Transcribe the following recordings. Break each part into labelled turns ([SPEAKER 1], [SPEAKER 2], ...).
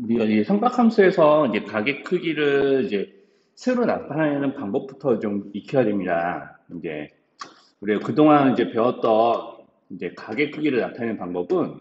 [SPEAKER 1] 우리가 이 삼각함수에서 이제 가계 크기를 이제 새로 나타내는 방법부터 좀 익혀야 됩니다. 이제 우리가 그동안 이제 배웠던 이제 가계 크기를 나타내는 방법은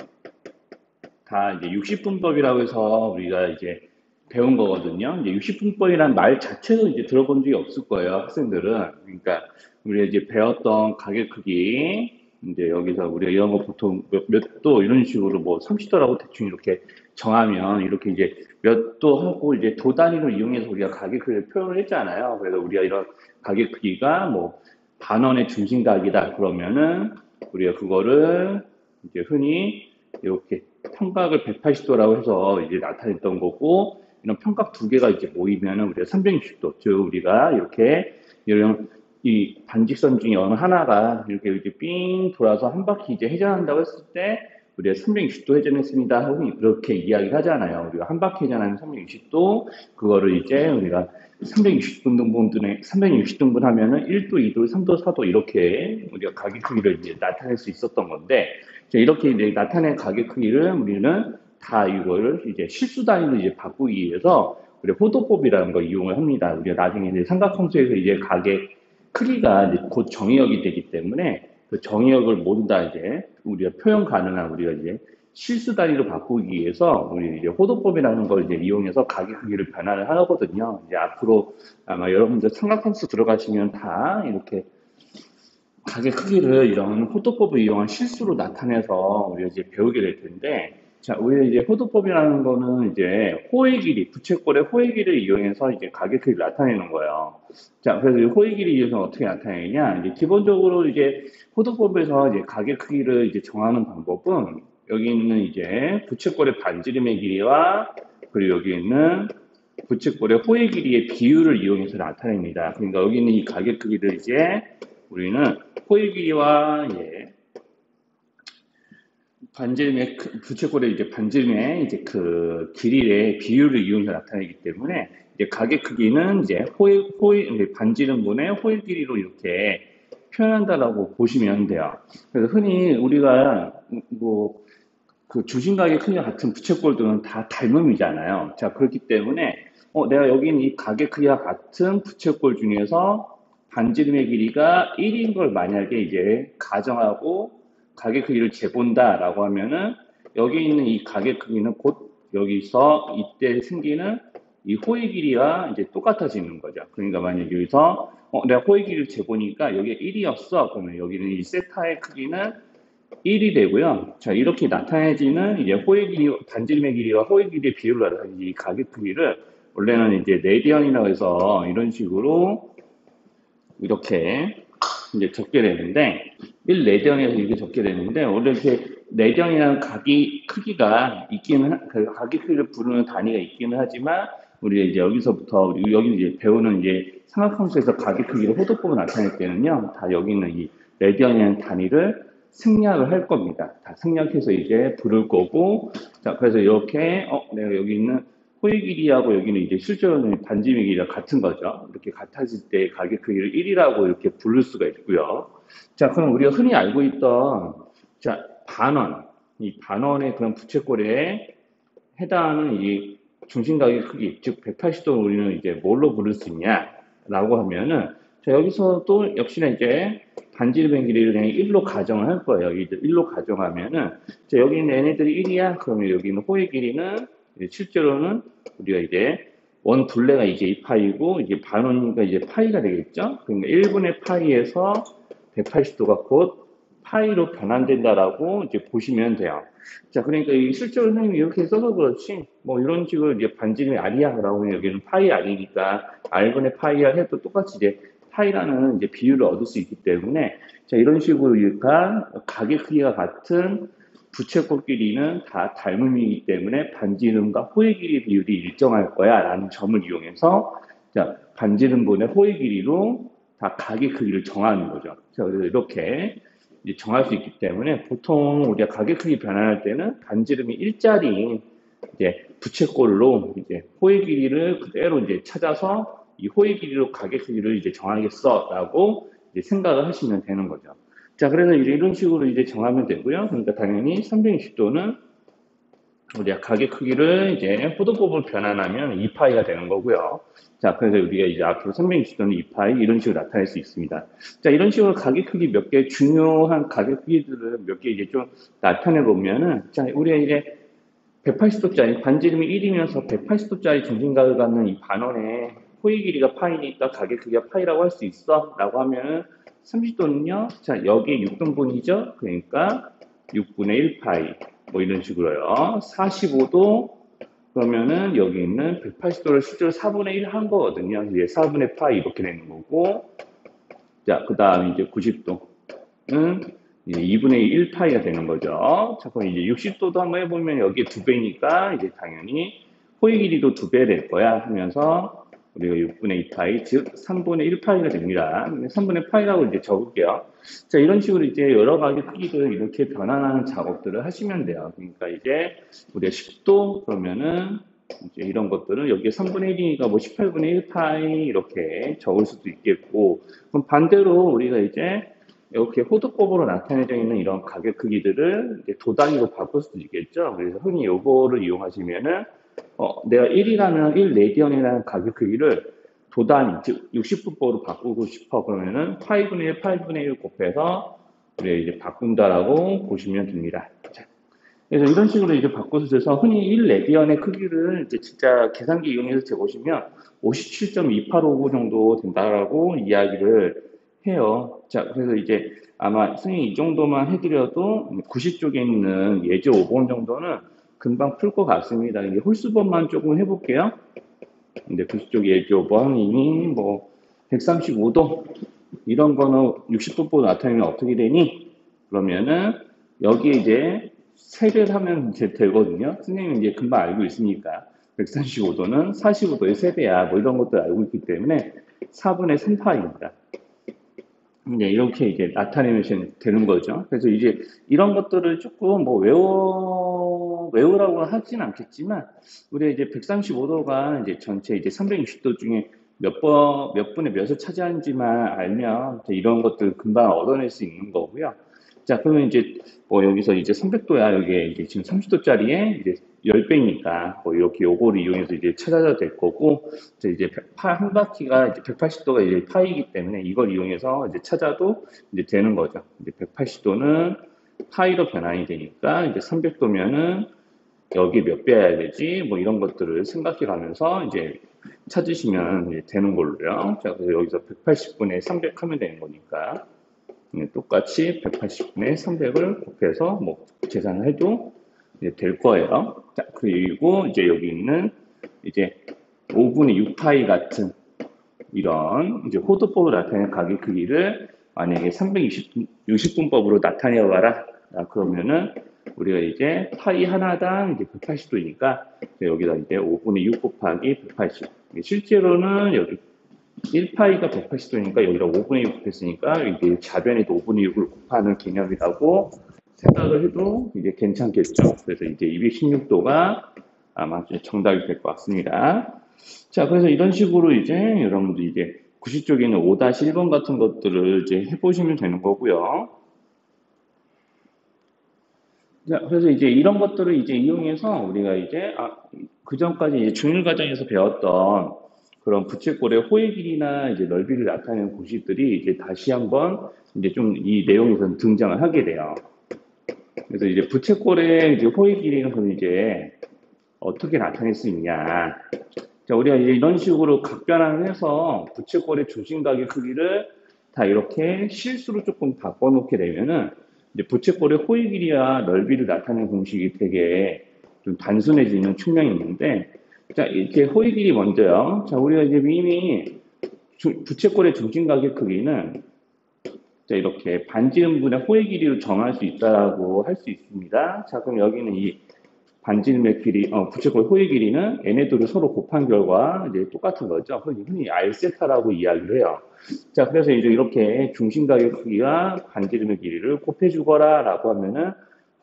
[SPEAKER 1] 다 이제 60분법이라고 해서 우리가 이제 배운 거거든요. 이제 60분법이라는 말 자체도 이제 들어본 적이 없을 거예요, 학생들은. 그러니까 우리가 이제 배웠던 가계 크기, 이제 여기서 우리가 이런 거 보통 몇 도 이런 식으로 뭐 30도라고 대충 이렇게 정하면 이렇게 이제 몇 도 하고 이제 도 단위로 이용해서 우리가 가계 크기를 표현을 했잖아요. 그래서 우리가 이런 가계 크기가 뭐 반원의 중심각이다 그러면은 우리가 그거를 이제 흔히 이렇게 평각을 180도라고 해서 이제 나타냈던 거고, 이런 평각 두 개가 이제 모이면은 우리가 360도, 즉 우리가 이렇게 이런 이 반직선 중에 어느 하나가 이렇게 삥 돌아서 한 바퀴 이제 회전한다고 했을 때 우리가 360도 회전했습니다 하고 이렇게 이야기를 하잖아요. 우리가 한 바퀴 회전하면 360도, 그거를 이제 우리가 360등분 하면은 1도, 2도, 3도, 4도 이렇게 우리가 가계 크기를 이제 나타낼 수 있었던 건데, 이렇게 이제 나타낸 가계 크기를 우리는 다 이걸 이제 실수 단위로 이제 바꾸기 위해서 우리 호도법이라는 걸 이용을 합니다. 우리가 나중에 이제 삼각함수에서 이제 가계 크기가 이제 곧 정의역이 되기 때문에 그 정의역을 모두 다 이제 우리가 표현 가능한 우리가 이제 실수 단위로 바꾸기 위해서 우리 이제 호도법이라는 걸 이제 이용해서 가계 크기를 변화를 하거든요. 이제 앞으로 아마 여러분들 삼각함수 들어가시면 다 이렇게 가게 크기를 이런 호도법을 이용한 실수로 나타내서 우리가 이제 배우게 될 텐데, 자, 우리가 이제 호도법이라는 거는 이제 호의 길이, 부채꼴의 호의 길이를 이용해서 이제 가게 크기를 나타내는 거예요. 자, 그래서 이 호의 길이 이용해서 어떻게 나타내냐? 이제 기본적으로 이제 호도법에서 이제 가게 크기를 이제 정하는 방법은 여기 있는 이제 부채꼴의 반지름의 길이와 그리고 여기 있는 부채꼴의 호의 길이의 비율을 이용해서 나타냅니다. 그러니까 여기 있는 이 가게 크기를 이제 우리는 호일 길이와 반지름의 부채꼴의 이제 반지름의 이제 그 길이의 비율을 이용해서 나타내기 때문에 이제 가계 크기는 이제 호일 반지름분의 호일 길이로 이렇게 표현한다라고 보시면 돼요. 그래서 흔히 우리가 뭐 그 주신각의 크기가 같은 부채꼴들은 다 닮음이잖아요. 자, 그렇기 때문에 내가 여기 있는 이 가계 크기가 같은 부채꼴 중에서 반지름의 길이가 1인 걸 만약에 이제 가정하고 가계 크기를 재본다라고 하면은 여기 있는 이 가계 크기는 곧 여기서 이때 생기는 이 호의 길이와 이제 똑같아지는 거죠. 그러니까 만약에 여기서 내가 호의 길이를 재보니까 여기에 1이었어. 그러면 여기는 이 세타의 크기는 1이 되고요. 자, 이렇게 나타내지는 이제 호의 길이, 반지름의 길이와 호의 길이의 비율을 나타내는 이 가계 크기를 원래는 이제 레디언이라고 해서 이런 식으로 이렇게 이제 적게 되는데 1레디언에서 이렇게 적게 되는데 원래 이렇게 레디언이라는 각이 크기가 있기는 그 각이 크기를 부르는 단위가 있기는 하지만 우리가 이제 여기서부터 우리 여기 이제 배우는 이제 삼각함수에서 각의 크기를 호도법으로 나타낼 때는요 다 여기 있는 이 레디언이라는 단위를 생략을 할 겁니다. 다 생략해서 이제 부를 거고 자 그래서 이렇게 내가 여기 있는 호의 길이하고 여기는 이제 실제로는 반지름의 길이가 같은 거죠. 이렇게 같아질 때 가계 크기를 1이라고 이렇게 부를 수가 있고요. 자, 그럼 우리가 흔히 알고 있던 자 반원, 이 반원의 그런 부채꼴에 해당하는 이 중심각의 크기, 즉 180도 우리는 이제 뭘로 부를 수 있냐라고 하면은 자 여기서 또 역시나 이제 반지름의 길이를 그냥 1로 가정을 할 거예요. 여기 1로 가정하면은 자 여기 있는 얘네들이 1이야. 그러면 여기 있는 호의 길이는 실제로는 우리가 이제 원 둘레가 이제 2파이고 이게 반원이니까 이제 파이가 되겠죠. 그러니까 1분의 파이에서 180도가 곧 파이로 변환된다라고 이제 보시면 돼요. 자, 그러니까 실제로 선생님이 이렇게 써서 그렇지, 뭐 이런 식으로 이제 반지름이 R이야라고 하면 여기는 파이 R이니까 R분의 파이야 해도 똑같이 이제 파이라는 이제 비율을 얻을 수 있기 때문에 자, 이런 식으로 우리가 가계 크기가 같은 부채꼴 길이는 다 닮음이기 때문에 반지름과 호의 길이 비율이 일정할 거야 라는 점을 이용해서 자, 반지름분의 호의 길이로 다 가계 크기를 정하는 거죠. 자, 그래서 이렇게 이제 정할 수 있기 때문에 보통 우리가 가계 크기 변환할 때는 반지름이 일자리인 이제 부채꼴로 이제 호의 길이를 그대로 이제 찾아서 이 호의 길이로 가계 크기를 이제 정하겠어라고 이제 생각을 하시면 되는 거죠. 자, 그래서 이제 이런 식으로 이제 정하면 되고요. 그러니까 당연히 360도는 우리가 가게 크기를 이제 호도법으로 변환하면 2파이가 되는 거고요. 자, 그래서 우리가 이제 앞으로 360도는 2파이 이런 식으로 나타낼 수 있습니다. 자, 이런 식으로 가게 크기 몇 개, 중요한 가게 크기들을 몇 개 이제 좀 나타내 보면은, 자, 우리가 이제 180도짜리, 반지름이 1이면서 180도짜리 중심각을 갖는 이 반원의 호의 길이가 파이니까 가게 크기가 파이라고 할 수 있어. 라고 하면은 30도는요, 자, 여기에 6등분이죠? 그러니까 6분의 1파이. 뭐 이런 식으로요. 45도, 그러면은 여기 있는 180도를 실제로 4분의 1 한 거거든요. 이제 4분의 파이 이렇게 되는 거고, 자, 그 다음 이제 90도는 이제 2분의 1 파이가 되는 거죠. 자, 그럼 이제 60도도 한번 해보면 여기에 2배니까 이제 당연히 호의 길이도 2배 될 거야 하면서 우리가 6분의 2 파이, 즉 3분의 1 파이가 됩니다. 3분의 파이라고 이제 적을게요. 자, 이런 식으로 이제 여러 가지 크기를 이렇게 변환하는 작업들을 하시면 돼요. 그러니까 이제 우리가 10도 그러면은 이제 이런 것들은 여기에 3분의 1이니까 뭐 18분의 1 파이 이렇게 적을 수도 있겠고, 그럼 반대로 우리가 이제 이렇게 호드법으로 나타내져 있는 이런 가격 크기들을 이제 도 단위로 바꿀 수도 있겠죠. 그래서 흔히 요거를 이용하시면은 내가 1이라는 1 레디언이라는 가격 크기를 도 단위, 즉 60분법으로 바꾸고 싶어 그러면은 파이분의 1, 파이분의 1 곱해서 우리가 이제 바꾼다라고 보시면 됩니다. 자, 그래서 이런 식으로 이제 바꿔서 돼서 흔히 1 레디언의 크기를 이제 진짜 계산기 이용해서 재보시면 57.2859 정도 된다라고 이야기를 해요. 자, 그래서 이제 아마 선생님 이 정도만 해드려도 90쪽에 있는 예제 5번 정도는 금방 풀 것 같습니다. 이제 홀수법만 조금 해볼게요. 근데 90쪽 예제 5번이니 뭐 135도 이런 거는 60분법 나타내면 어떻게 되니? 그러면은 여기에 이제 세배를 하면 이제 되거든요. 선생님은 이제 금방 알고 있으니까 135도는 45도의 세배야. 뭐 이런 것들 알고 있기 때문에 4분의 3파입니다. 이제 이렇게 이제 나타내면 되는 거죠. 그래서 이제 이런 것들을 조금 뭐 외우라고 하진 않겠지만, 우리가 이제 135도가 이제 전체 이제 360도 중에 몇 분의 몇을 차지하는지만 알면 이런 것들 금방 얻어낼 수 있는 거고요. 자, 그러면 이제 뭐 여기서 이제 300도야. 여기에 이제 지금 30도짜리에 이제 10배니까 뭐 이렇게 요거를 이용해서 이제 찾아도 될 거고, 이제 한 바퀴가 이제 180도가 이제 파이기 때문에 이걸 이용해서 이제 찾아도 이제 되는 거죠. 이제 180도는 파이로 변환이 되니까 이제 300도면은 여기 몇 배 해야 되지? 뭐 이런 것들을 생각해 가면서 이제 찾으시면 이제 되는 걸로요. 자, 그래서 여기서 180분의 300 하면 되는 거니까. 똑같이 180분의 300을 곱해서 뭐 계산을 해도 될 거예요. 자, 그리고 이제 여기 있는 이제 5분의 6파이 같은 이런 이제 호도법으로 나타내는 가격 크기를 만약에 360분법으로 나타내어 봐라. 그러면은 우리가 이제 파이 하나당 이제 180도니까 여기다 이제 5분의 6 곱하기 180. 실제로는 여기 1파이가 180도니까 여기다 5분의 6 곱했으니까 이게 좌변에도 5분의 6을 곱하는 개념이라고 생각을 해도 이제 괜찮겠죠. 그래서 이제 216도가 아마 정답이 될 것 같습니다. 자, 그래서 이런 식으로 이제 여러분들 이제 90쪽에 있는 5-1번 같은 것들을 이제 해보시면 되는 거고요. 자, 그래서 이제 이런 것들을 이제 이용해서 우리가 이제 그 전까지 이제 중일 과정에서 배웠던 그런 부채꼴의 호의 길이나 이제 넓이를 나타내는 공식들이 이제 다시 한번 이제 좀 이 내용에서 등장을 하게 돼요. 그래서 이제 부채꼴의 이제 호의 길이는 이제 어떻게 나타낼 수 있냐. 자, 우리가 이제 이런 식으로 각변환을 해서 부채꼴의 중심각의 크기를 다 이렇게 실수로 조금 바꿔놓게 되면은 이제 부채꼴의 호의 길이와 넓이를 나타내는 공식이 되게 좀 단순해지는 측면이 있는데, 자, 이렇게 호의 길이 먼저요. 자, 우리가 이제 이미 부채꼴의 중심각의 크기는 자, 이렇게 반지름분의 호의 길이로 정할 수 있다라고 할 수 있습니다. 자, 그럼 여기는 이 반지름의 길이, 부채꼴 호의 길이는 얘네들을 서로 곱한 결과 이제 똑같은 거죠. 흔히 R세타라고 이야기를 해요. 자, 그래서 이제 이렇게 중심각의 크기와 반지름의 길이를 곱해주거라 라고 하면은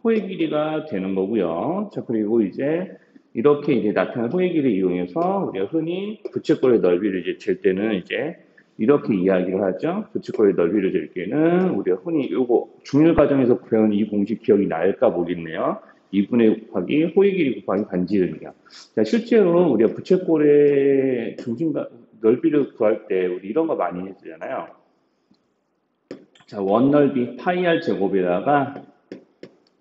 [SPEAKER 1] 호의 길이가 되는 거고요. 자, 그리고 이제 이렇게 이제 나타난 호의 길이를 이용해서 우리가 흔히 부채꼴의 넓이를 이제 잴 때는 이제 이렇게 이야기를 하죠. 부채꼴의 넓이를 잴 때는 우리가 흔히 요거 중일 과정에서 배운 이 공식 기억이 날까 모르겠네요. 2분의 1 곱하기 호의 길이 곱하기 반지름이요. 자, 실제로 우리가 부채꼴의 중심과 넓이를 구할 때 우리 이런 거 많이 했잖아요. 자, 원 넓이 파이 r 제곱에다가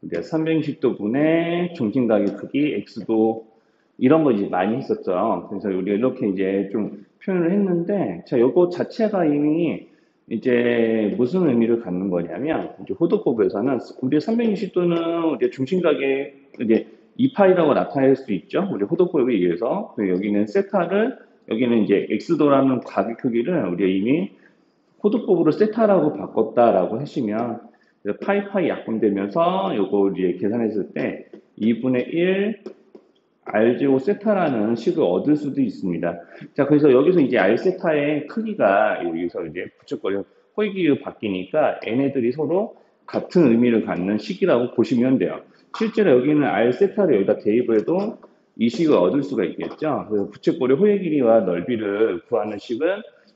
[SPEAKER 1] 이제 360도분의 중심각의 크기 x도 이런 거 이제 많이 했었죠. 그래서 우리가 이렇게 이제 좀 표현을 했는데, 자, 요거 자체가 이미 이제 무슨 의미를 갖는 거냐면, 이제 호도법에서는 우리 360도는 우리 중심각의 이제 2파이라고 나타낼 수 있죠. 우리 호도법에 의해서. 여기는 세타를, 여기는 이제 x도라는 각의 크기를 우리가 이미 호도법으로 세타라고 바꿨다라고 하시면, 파이 약분되면서 요거 이제 계산했을 때 2분의 1 R제곱 세타라는 식을 얻을 수도 있습니다. 자, 그래서 여기서 이제 R 세타의 크기가 여기서 이제 부쩍거려 호익이 바뀌니까 얘네들이 서로 같은 의미를 갖는 식이라고 보시면 돼요. 실제로 여기는 R 세타를 여기다 대입을 해도 이 식을 얻을 수가 있겠죠. 그래서 부채꼴의 호의 길이와 넓이를 구하는 식은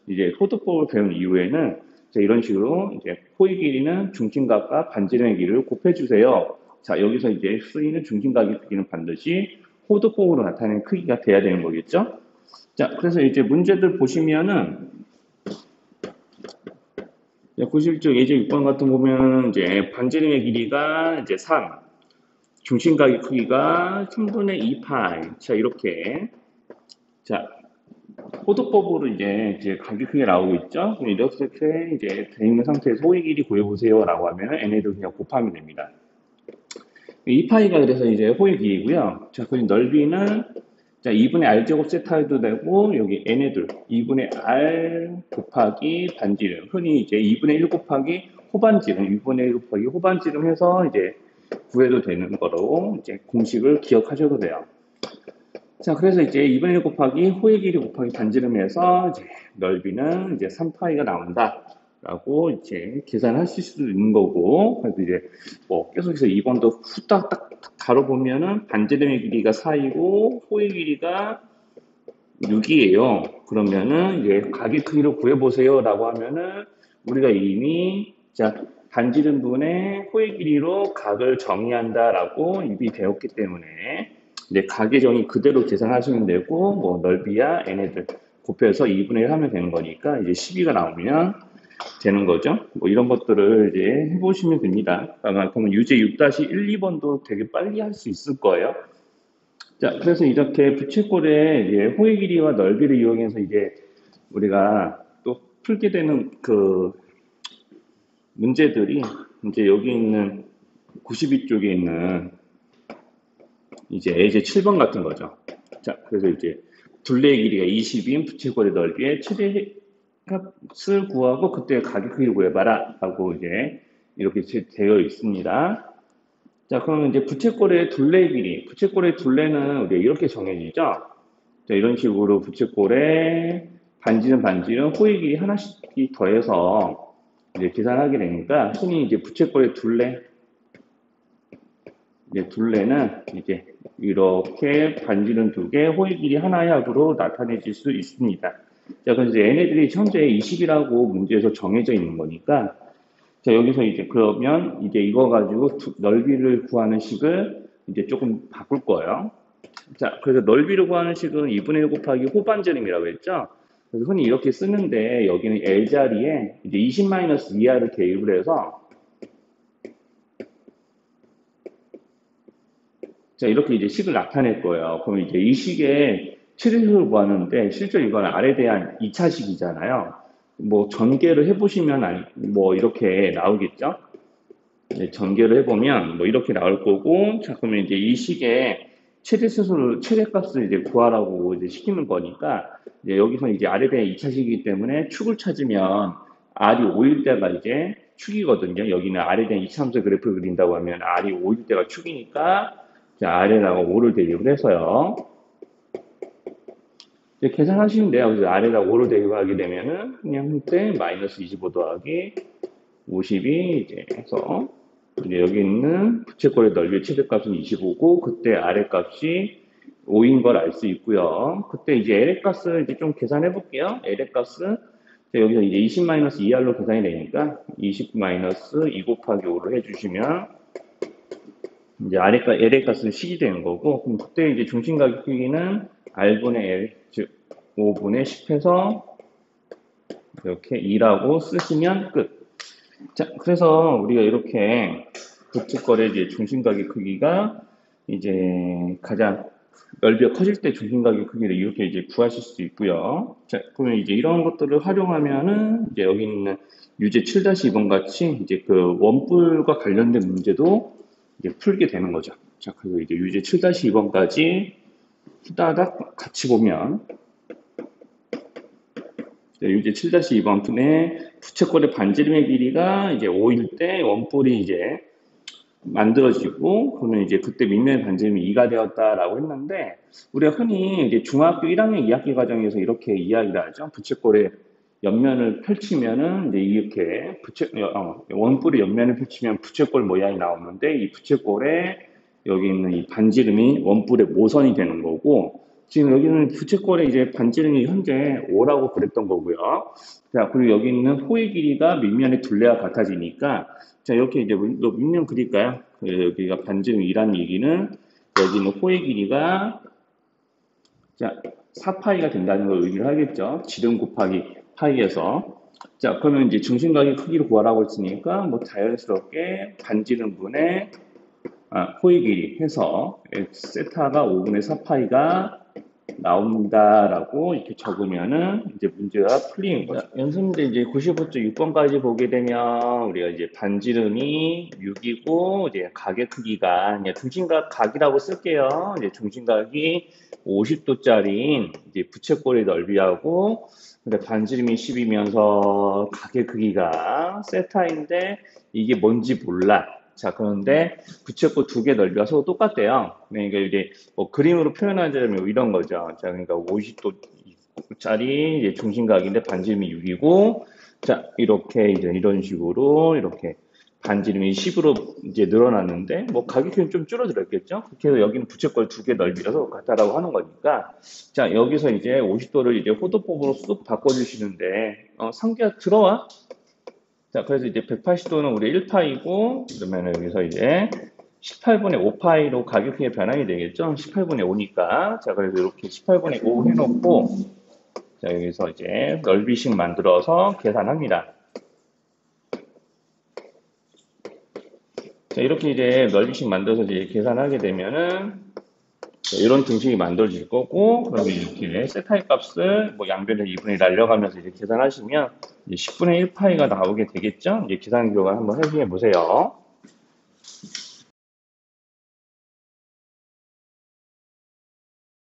[SPEAKER 1] 이제 호도법을 배운 이후에는 이런 식으로 이제 호의 길이는 중심각과 반지름의 길이를 곱해주세요. 자, 여기서 이제 쓰이는 중심각의 크기는 반드시 호도법으로 나타내는 크기가 돼야 되는 거겠죠? 자, 그래서 이제 문제들 보시면은, 91쪽 예제 6번 같은 거 보면 이제 반지름의 길이가 이제 3, 중심각의 크기가 3분의 2파이. 자, 이렇게. 자, 호도법으로 이제 각의 크기가 나오고 있죠? 그럼 이렇게 이제 돼 있는 상태에서 호의 길이 구해보세요 라고 하면 얘네들 그냥 곱하면 됩니다. 2파이가 그래서 이제 호의 길이고요. 자, 그리고 넓이는 자, 2분의 r제곱 세타해도 되고 여기 얘네들 2분의 r 곱하기 반지름. 흔히 이제 2분의 1 곱하기 호반지름, 2분의 1 곱하기 호반지름 해서 이제 구해도 되는 거로 이제 공식을 기억하셔도 돼요. 자, 그래서 이제 2분의 1 곱하기 호의 길이 곱하기 반지름에서 이제 넓이는 이제 3파이가 나온다. 라고 이제 계산하실 수도 있는 거고, 그래서 이제 뭐 계속해서 2번도 후딱 딱 다뤄보면은 반지름의 길이가 4이고 호의 길이가 6이에요. 그러면은 이제 각의 크기를 구해보세요 라고 하면은 우리가 이미 자 반지름분의 호의 길이로 각을 정의한다 라고 이미 배웠기 때문에 이제 각의 정의 그대로 계산하시면 되고, 뭐 넓이야 얘네들 곱해서 2분의 1 하면 되는 거니까 이제 12가 나오면 되는 거죠. 뭐 이런 것들을 이제 해보시면 됩니다. 아마 그러면 유제 6-1, 2번도 되게 빨리 할 수 있을 거예요. 자, 그래서 이렇게 부채꼴의 호의 길이와 넓이를 이용해서 이제 우리가 또 풀게 되는 그 문제들이 이제 여기 있는 92쪽에 있는 이제 예제 7번 같은 거죠. 자, 그래서 이제 둘레의 길이가 20인 부채꼴의 넓이의 최대 값을 구하고 그때 가격 크기를 구해봐라 하고 이제 이렇게 되어 있습니다. 자, 그러면 이제 부채꼴의 둘레 길이, 부채꼴의 둘레는 우리가 이렇게 정해지죠. 자, 이런 식으로 부채꼴의 반지름, 호의 길이 하나씩 더해서 이제 계산하게 되니까 흔히 이제 부채꼴의 둘레, 이제 둘레는 이제 이렇게 반지름 2개, 호의 길이 하나의 합으로 나타내질 수 있습니다. 자, 그래서 얘네들이 현재 20이라고 문제에서 정해져 있는 거니까, 자, 여기서 이제 그러면 이제 이거 가지고 넓이를 구하는 식을 이제 조금 바꿀 거예요. 자, 그래서 넓이를 구하는 식은 2분의 1 곱하기 호반지름이라고 했죠? 그래서 흔히 이렇게 쓰는데 여기는 L 자리에 이제 20-2r을 대입을 해서 자, 이렇게 이제 식을 나타낼 거예요. 그럼 이제 이 식의 최대수를 구하는데 실제로 이건 R에 대한 2차식이잖아요. 뭐 전개를 해보시면 뭐 이렇게 나오겠죠. 네, 전개를 해보면 뭐 이렇게 나올 거고, 자 그러면 이제 이 식의 최대값을 이제 구하라고 이제 시키는 거니까 이제 여기서 이제 R에 대한 2차식이기 때문에 축을 찾으면 R이 5일 때가 이제 축이거든요. 여기는 R에 대한 2차함수 그래프를 그린다고 하면 R이 5일 때가 축이니까 자, R에다가 5를 대입을 해서요. 이제 계산하시면 돼요. 그래서 R에다 5를 대입하게 되면은 그냥 그때 마이너스 25 더하기 50이 이제 해서 이제 여기 있는 부채꼴의 넓이의 최대값은 25고 그때 R의 값이 5인 걸 알 수 있고요. 그때 이제 L의 값을 이제 좀 계산해 볼게요. L의 값은 여기서 이제 20-2R로 계산이 되니까 20-2 곱하기 5를 해주시면 이제 LA 값은 식이 되는 거고, 그럼 그때 이제 중심각의 크기는 R분의 L, 즉 5분의 10해서 이렇게 2라고 쓰시면 끝. 자, 그래서 우리가 이렇게 부채꼴의 이제 중심각의 크기가 이제 가장 넓이가 커질 때 중심각의 크기를 이렇게 이제 구하실 수 있고요. 자, 그러면 이제 이런 것들을 활용하면은 이제 여기 있는 유제 7-2번 같이 이제 그 원뿔과 관련된 문제도 이제 풀게 되는 거죠. 자, 그리고 이제 유제 7-2번까지 후다닥 같이 보면 유제 7-2번의 부채꼴의 반지름의 길이가 이제 5일 때 원뿔이 이제 만들어지고, 그러면 이제 그때 밑면의 반지름이 2가 되었다라고 했는데, 우리가 흔히 이제 중학교 1학년 2학기 과정에서 이렇게 이야기를 하죠. 부채꼴의 옆면을 펼치면은 이제 이렇게 원뿔의 옆면을 펼치면 부채꼴 모양이 나오는데, 이 부채꼴에 여기 있는 이 반지름이 원뿔의 모선이 되는 거고, 지금 여기는 부채꼴의 이제 반지름이 현재 5라고 그랬던 거고요. 자, 그리고 여기 있는 호의 길이가 밑면의 둘레와 같아지니까, 자, 이렇게 이제 밑면 그릴까요? 여기가 반지름 2라는 얘기는 여기 있는 호의 길이가 자, 4파이가 된다는 걸 의미를 하겠죠. 지름 곱하기 파이에서. 자, 그러면 이제 중심각의 크기를 구하라고 했으니까 뭐 자연스럽게 반지름분의 호의 길이 해서 세타가 5분의 4파이가 나온다라고 이렇게 적으면은 이제 문제가 풀리는 거죠. 연습문제 이제 95쪽 6번까지 보게 되면 우리가 이제 반지름이 6이고 이제 각의 크기가 이제 중심각 각이라고 쓸게요. 이제 중심각이 50도짜리인 이제 부채꼴의 넓이하고 근데 반지름이 10이면서 각의 크기가 세타인데 이게 뭔지 몰라. 자, 그런데 부채꼴 두 개 넓이가 서로 똑같대요. 그러니까 이제 뭐 그림으로 표현하자면 이런 거죠. 자, 그러니까 50도짜리 중심각인데 반지름이 6이고, 자, 이렇게 이제 이런 식으로 이렇게 반지름이 10으로 이제 늘어났는데, 뭐 가격은 좀 줄어들었겠죠? 그렇게 해서 여기는 부채꼴 두 개 넓이라서 같다라고 하는 거니까, 자, 여기서 이제 50도를 이제 호도법으로 쑥 바꿔주시는데, 상기가 들어와? 자, 그래서 이제 180도는 우리 1파이고, 그러면 여기서 이제 18분의 5파이로 가격이 변환이 되겠죠? 18분의 5니까. 자, 그래서 이렇게 18분의 5 해놓고, 자, 여기서 이제 넓이식 만들어서 계산합니다. 자, 이렇게 이제 넓이식 만들어서 이제 계산하게 되면은, 이런 등식이 만들어질 거고, 그러면 이렇게 세타의 값을 뭐 양변을 2분의 1 날려가면서 이제 계산하시면 이제 10분의 1파이가 나오게 되겠죠? 이제 계산 기록을 한번 해보세요.